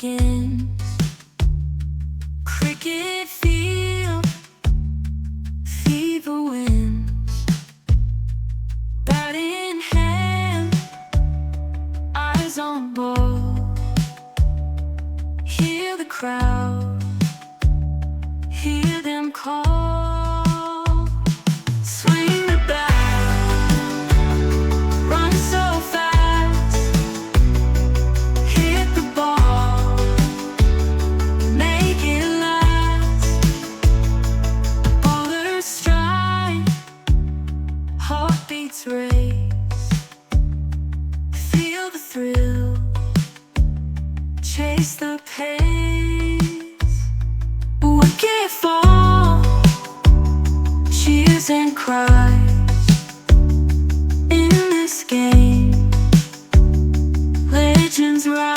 begins. Cricket field, fever winds, bat in hand, eyes on ball. Hear the crowd, hear them call. Swing the bat, run so fast, hit the ball, make it last. Bowlers strike, heartbeats race, feel the thrill, chase the pace. Wicket fall, cheers and cries. In this game, legends rise.